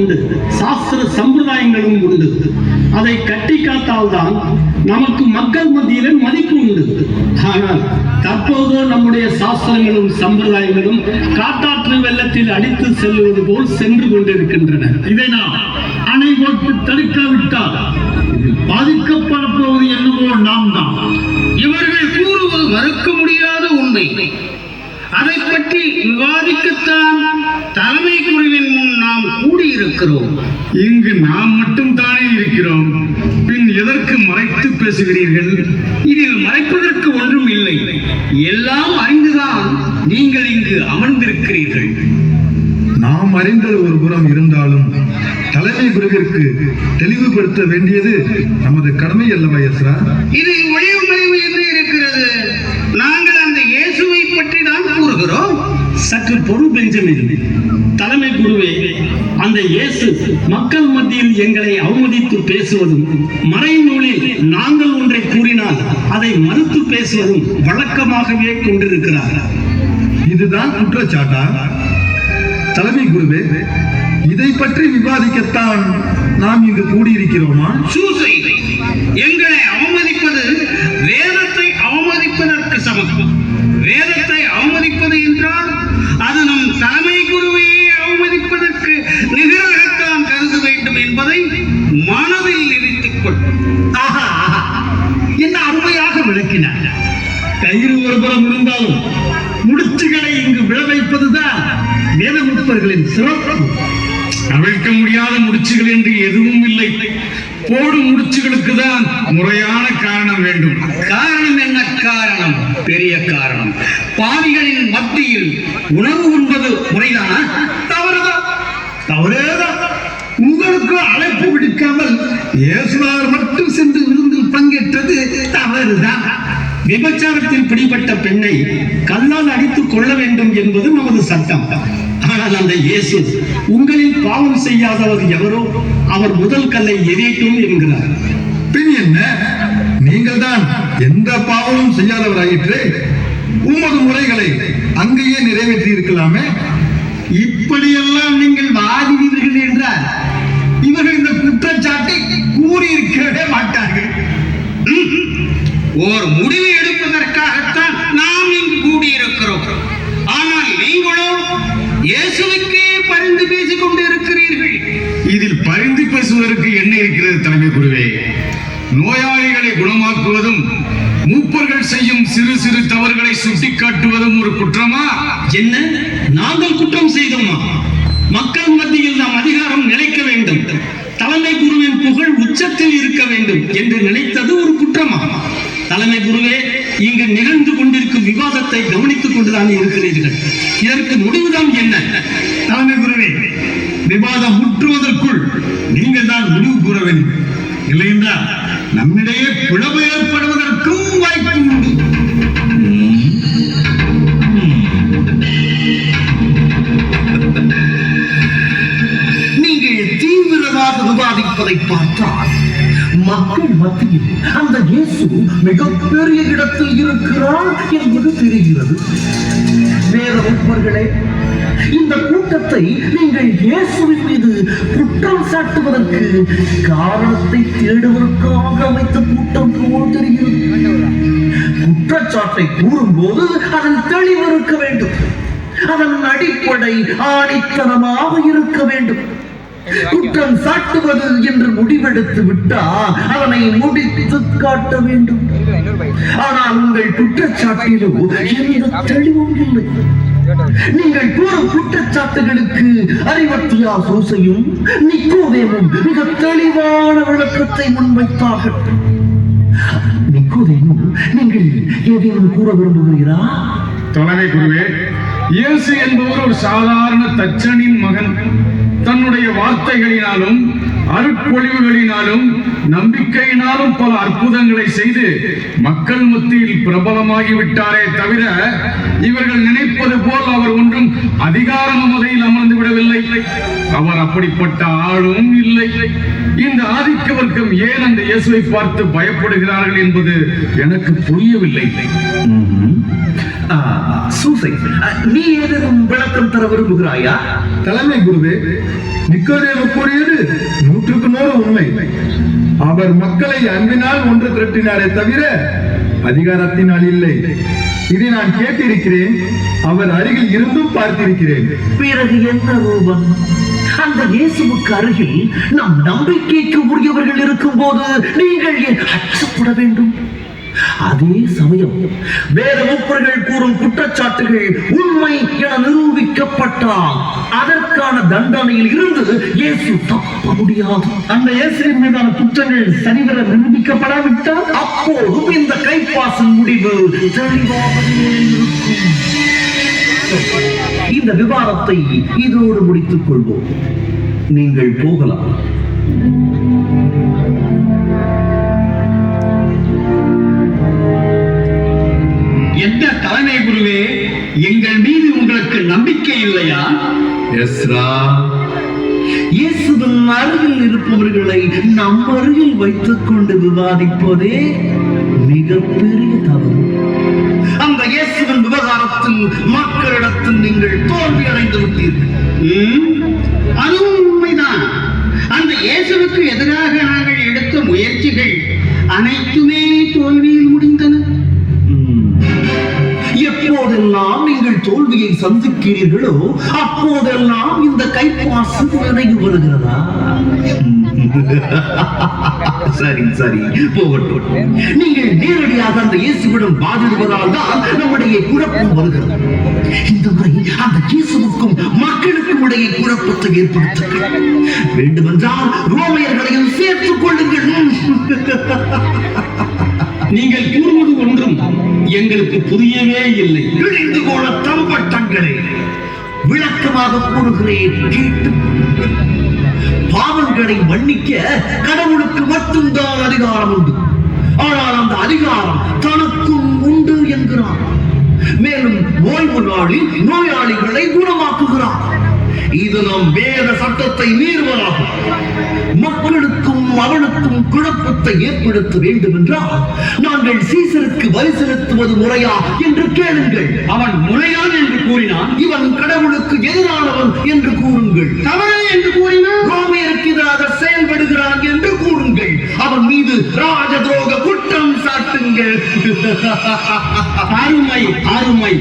உண்டு, சாஸ்திர சம்பிரதாயங்களும் உண்டு. அதை கட்டி காத்தால்தான் நமக்கு மக்கள் மத்தியிலே மதிப்பு உண்டு. ஆனால் தற்போது நம்முடைய சாஸ்திரங்களும் சம்பிரதாயங்களும் காட்டாற்று வெள்ளத்தில் அடித்து செல்வது போல் சென்று கொண்டிருக்கின்றன. இதை நாம் அணை போட்டு தடுக்காவிட்டால் பாதிக்கப்பட போவது என்னவோ நாம் தான். இவர்கள் கூறுவது மறுக்க முடியாத உண்மை. அதை பற்றி விவாதிக்கத்தான் தலைமை குழுவின் முன் நாம் கூடியிருக்கிறோம். இங்கு நாம் மட்டும் தானே இருக்கிறோம், பின் எதற்கு மறைத்து பேசுகிறீர்கள்? இதில் மறைப்பதற்கு ஒன்றும் இல்லை. எல்லாம் அறிந்துதான் நீங்கள் இங்கு அமர்ந்திருக்கிறீர்கள். நாம் அறிந்தது ஒரு புறம் இருந்தாலும் தலைமை குருவிற்கு தெளிவுபடுத்த வேண்டியது நமது கடமை அல்லவா எஸ்ரா? இது ஒளிவு மறைவு என்று இருக்கிறது. நாங்கள் அந்த இயேசுவை பற்றி தான் கூறுகிறோம். சற்று பொருள் பெஞ்சமின். தலைமை குருவே, அந்த இயேசு மக்கள் மத்தியில் எங்களை அவமதித்து பேசுவதும், மறைநூலில் நாங்கள் ஒன்றை கூறினால் அதை மறுத்து பேசுவதும் வழக்கமாகவே கொண்டிருக்கிறார். இதுதான் குற்றச்சாட்டா? தலைமை குருவே, இதை பற்றி விவாதிக்கத்தான் நாம் இங்கு கூடியிருக்கிறோமா? சூசை, எங்களை அவமதிப்பது வேதத்தை அவமதிப்பதற்கு சமம். வேதத்தை அவமதிப்பது என்றால் அது நம் தலைமை குருவையே அவமதிப்பதற்கு நிகராகத்தான் கருத வேண்டும் என்பதை மனதில் நிறுத்திக் கொள். என்ன அருமையாக விளக்கினார். கயிறு ஒருபுறம் இருந்தாலும் முடிச்சுகளை இங்கு விழ வைப்பதுதான் வேதமுத்தர்களின் சிறப்பு. அவிழ்க்க முடியாத முடிச்சுகள் என்று எதுவும் இல்லை. போடும் முடிச்சுகளுக்கு தான் முறையான காரணம் வேண்டும். காரணம் என்ன? காரணம் பெரிய காரணம். பாவிகளின் மத்தியில் உணவு உண்பது முறைதானா? தவறுதான், தவறேதான். உங்களுக்கு அழைப்பு விடுக்காமல் இயேசுவார் மட்டும் சென்று விருந்தில் பங்கேற்றது தவறுதான். விபச்சாரத்தில் பிடிபட்ட பெண்ணை கல்லால் அடித்துக் கொள்ள வேண்டும் என்பது நமது சட்டம். ஆனால் அந்த இயேசு உங்களில் பாவம் செய்யாதவர் எவரோ அவர் முதல் கல்லை எரியட்டும் என்கிறார். பின் என்ன, நீங்கள் தான் எந்த பாவமும் செய்யாதவராயிற்று. உமது முறைகளை அங்கேயே நிறைவேற்றி இருக்கலாமே. இப்படியெல்லாம் நீங்கள் வாதினீர்கள் என்றால் இவர்கள் இந்த குற்றச்சாட்டை கூறியிருக்கவே மாட்டார்கள். ஓர் முடிவு எடுப்பதற்காகத்தான் நாம் இங்கு கூடியிருக்கிறோம். ஆனால் நீங்களோ இயேசுவுக்கே பரிந்து பேசிக் கொண்டு இருக்கிறீர்கள். இதில் பரிந்து பேசுவதற்கு என்ன இருக்கிறது தலைமை குருவே? நோயாளிகளை குணமாக்குவதும் மூப்பர்கள் செய்யும் சிறு சிறு தவறுகளை சுட்டிக்காட்டுவதும் ஒரு குற்றமா? என்ன, நாங்கள் குற்றம் செய்தோமா? மக்கள் மத்தியில் நாம் அதிகாரம் நிலைக்க வேண்டும், தலைமை குருவின் புகழ் உச்சத்தில் இருக்க வேண்டும் என்று நினைத்தது ஒரு குற்றமா? தலைமை குருவே, இங்கு நிகழ்ந்து கொண்டிருக்கும் விவாதத்தை கவனித்துக் கொண்டுதான் இருக்கிறீர்கள். இதற்கு முடிவுதான் என்ன? தலைமை குருவே, விவாதம் முற்றுவதற்குள் நீங்கள் தான் முடிவு கூற வேண்டும். இல்லை என்றால் நம்மிடையே பிளவு ஏற்படுவதற்கும் வாய்ப்பு உண்டு. நீங்கள் தீவிரமாக விவாதிப்பதை பார்த்தால் மக்கள் மத்தியில் அந்த இயேசு மிகப்பெரிய இடத்தில் இருக்கிறார் என்பது தெரிகிறது. வேதமுப்பர்களே, இந்த கூட்டத்தை நீங்கள் இயேசுவின் மீது குற்றம் சாட்டுவதற்கு காரணத்தை தேடுவதற்காக அமைத்த கூட்டம் போல் தெரிகிறது. குற்றச்சாட்டை கூறும்போது அதன் தெளிவு இருக்க வேண்டும், அதன் அடிப்படை ஆணித்தனமாக இருக்க வேண்டும். குற்றம் சாட்டுவது என்று முடிவெடுத்து விட்டால் அதனை முடித்து காட்ட வேண்டும். ஆனால் உங்கள் குற்றச்சாட்டிலோ எந்த தெளிவும் இல்லை. நீங்கள் கூறும் குற்றச்சாட்டுகளுக்கு அறிவத்தியா சூசையும் நிக்கோதேமும் மிக தெளிவான விளக்கத்தை முன்வைத்தார்கள். நிக்கோதேமும், நீங்கள் ஏதேனும் கூற விரும்புகிறீரா? தலைமை குருவே, இயேசு என்பவர் ஒரு சாதாரண தச்சனின் மகன். தன்னுடைய வார்த்தைகளினாலும் அருட்பொழிவுகளினாலும் நம்பிக்கையினாலும் பல அற்புதங்களை செய்து மக்கள் மத்தியில் பிரபலமாகி விட்டாரே தவிர இவர்கள் நினைப்பது போல் அவர் ஒன்றும் அதிகார மமதையில் அமர்ந்து விடவில்லை. அவர் அப்படிப்பட்ட ஆளும் இல்லை. இந்த ஆதிக்க வர்க்கம் ஏன் அந்த இயேசுவை பார்த்து பயப்படுகிறார்கள் என்பது எனக்கு புரியவில்லை. சூசை, நீ ஏதேனும் விளக்கம் தர விரும்புகிறாயா? தலைமை குருவே, நிக்கோதேமு கூறியது 100% உண்மை. அவர் மக்களை அன்பினால் ஒன்று திரட்டினாரே தவிர அதிகாரத்தினால் இல்லை. இதை நான் கேட்டிருக்கிறேன், அவர் அருகில் இருந்தும் பார்த்திருக்கிறேன். பிறகு என்ன ரூபன்? அந்த இயேசுவுக்கு அருகில் நம் நம்பிக்கைக்கு உரியவர்கள் இருக்கும் போது நீங்கள் ஏன் அச்சப்பட வேண்டும்? அதே சமயம் வேத மூப்பர்கள் கூறும் குற்றச்சாட்டுகள் உண்மை என நிரூபிக்கப்பட்டால் அதற்கான தண்டனையில் இருந்து இயேசு தப்ப முடியாது. அந்த இயேசுவின் மீதான குற்றங்கள் சரிவர நிரூபிக்கப்படாவிட்டால் அப்போதும் இந்த கைப்பாசின் முடிவு தெளிவாகவே இருக்கும். இந்த விவாதத்தை இதோடு முடித்துக் கொள்வோம். நீங்கள் போகலாம். என்ன தலைமை குருவே, எங்கள் மீது உங்களுக்கு நம்பிக்கை இல்லையா? எஸ்ரா, இயேசுவின் அருகில் இருப்பவர்களை நம் அருகில் வைத்துக் கொண்டு விவாதிப்பதே மிகப்பெரிய தவறு. அந்த இயேசுவின் விவகாரத்தில் மக்களிடத்தில் நீங்கள் தோல்வி அடைந்து விட்டீர்கள். அதுவும் உண்மைதான். அந்த இயேசுவுக்கு எதிராக நாங்கள் எடுத்த முயற்சிகள் அனைத்துமே தோல்வியில் முடிந்தன. எப்போதெல்லாம் நீங்கள் தோல்வியை சந்திக்கிறீர்களோ அப்போதெல்லாம் இந்த கைப்பாசு நினைவு வருகிறதா? சரி சரி, போகட்டும். நீங்கள் நேரடியாக அந்த இயேசுவிடம் வாதிடுவதால் தான் நம்முடைய குழப்பம் வருகிறது. இந்த முறை அந்த இயேசுவுக்கும் மக்களுக்கும் இடையே குழப்பத்தை ஏற்படுத்துங்கள். வேண்டுமென்றால் ரோமையர்களையும் சேர்த்துக் கொள்ளுங்கள். நீங்கள் கூறுவது ஒன்றும் எங்களுக்கு புரியவே இல்லை. இழிந்து போன தம்பட்டங்களே, விளக்கமாக கூறுகிறேன், கேட்டு. பாவங்களை மன்னிக்க கடவுளுக்கு மட்டும்தான் அதிகாரம் உண்டு. ஆனால் அந்த அதிகாரம் தனக்கும் உண்டு என்கிறார். மேலும் ஓய்வு நாளில் நோயாளிகளை குணமாக்குகிறார். இது நம் வேத சட்டத்தை மீறுவதாகும். மக்களுக்கும் அவனுக்கும் குழப்பத்தை ஏற்படுத்த வேண்டும் என்றால் நாங்கள் சீசருக்கு வரி செலுத்துவது முறையா என்று கேளுங்கள். அவன் முறையான் என்று கூறினான். இவன் கடவுளுக்கு எதிரானவன் என்று கூறுங்கள். தவறு என்று கூறினான். ரோமையருக்கு எதிராக செயல்படுகிறான் என்று கூறுங்கள். அவன் மீது ராஜ துரோக குற்றம் சாட்டுங்கள். அருமை அருமை.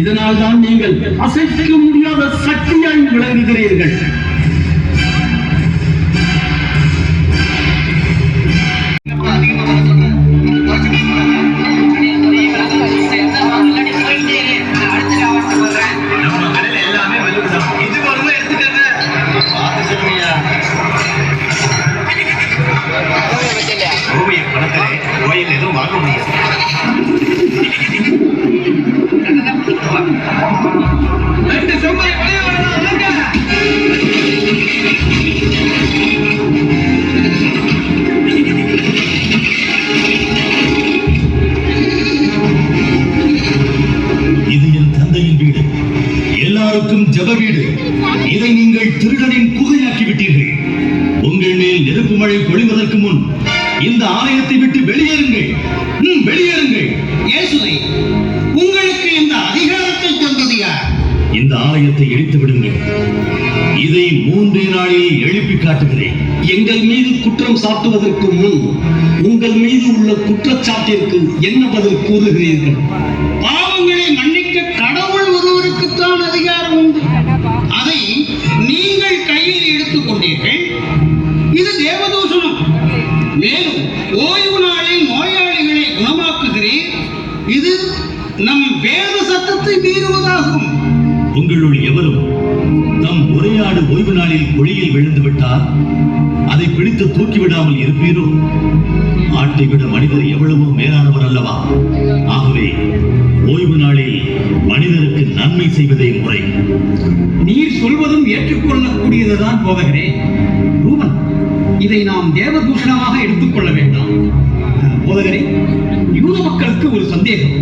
இதனால் தான் நீங்கள் அசைக்க முடியாத சக்தியாய் விளங்குகிறீர்கள். ஜெப வீடு. இதை நீங்கள் திருடனின் குகையாக்கி விட்டீர்கள். உங்கள் மேல் நெருப்பு மழை பொழிவதற்கு முன் இந்த ஆலயத்தை விட்டு வெளியேறுங்கள். வெளியேறுங்கள். இயேசுவே, உங்களுக்கு இந்த அதிகாரத்தை தந்தது யார்? இந்த ஆலயத்தை இடித்து விடுங்கள். இதை 3 நாளில் எழுப்பி காட்டுகிறேன். எங்கள் மீது குற்றம் சாட்டுவதற்கு முன் உங்கள் மீது உள்ள குற்றச்சாட்டிற்கு என்ன பதில் கூறுகிறீர்கள்? பாவங்களை மன்னிக்க கடவுள் ஒருவருக்குத்தான் அதிகாரம் உண்டு. அதை நீங்கள் கையில் எடுத்துக் கொண்டீர்கள். இது தேவதூஷணம். மேலும் ஓய்வு நாளில் நோயாளிகளை குணமாக்குகிறேன். இது நம் வேத சட்டத்தை மீறுவதாகும். உங்களுள் எவரும் தம் உரையாடு ஓய்வு நாளில் குழியில் விழுந்து விட்டால் அதை பிடித்து தூக்கிவிடாமல் இருப்பீரோ? ஆட்டை விட மனிதர் எவ்வளவோ மேலானவர் அல்லவா? ஆகவே ஓய்வு நாளில் மனிதருக்கு நன்மை செய்வதே முறை. நீர் சொல்வதும் ஏற்றுக்கொள்ளக்கூடியதுதான் போதகரே. ரூபன், இதை நாம் தேவதூஷணமாக எடுத்துக்கொள்ள வேண்டாம். போதகரே, யூத மக்களுக்கு ஒரு சந்தேகம்.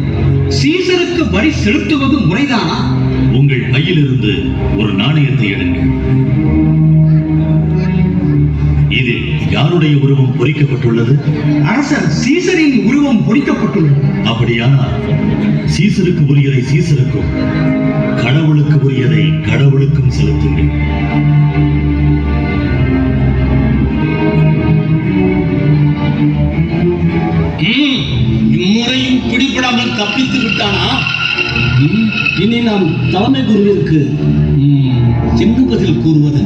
சீசருக்கு வரி செலுத்துவது முறைதானா? உங்கள் கையிலிருந்து ஒரு நாணயத்தை எடுங்கள். இதில் யாருடைய உருவம் பொறிக்கப்பட்டுள்ளது? அரசர் சீசரின் உருவம் பொறிக்கப்பட்டுள்ளது. அப்படியானால் சீசருக்கு உரியதை சீசருக்கும், கடவுளுக்கு உரியதை கடவுளுக்கும் செலுத்துங்கள். அவன் தப்பித்து விட்டானா? இனி நாம் தலைமை குருவிற்கு என்ன பதில் கூறுவது?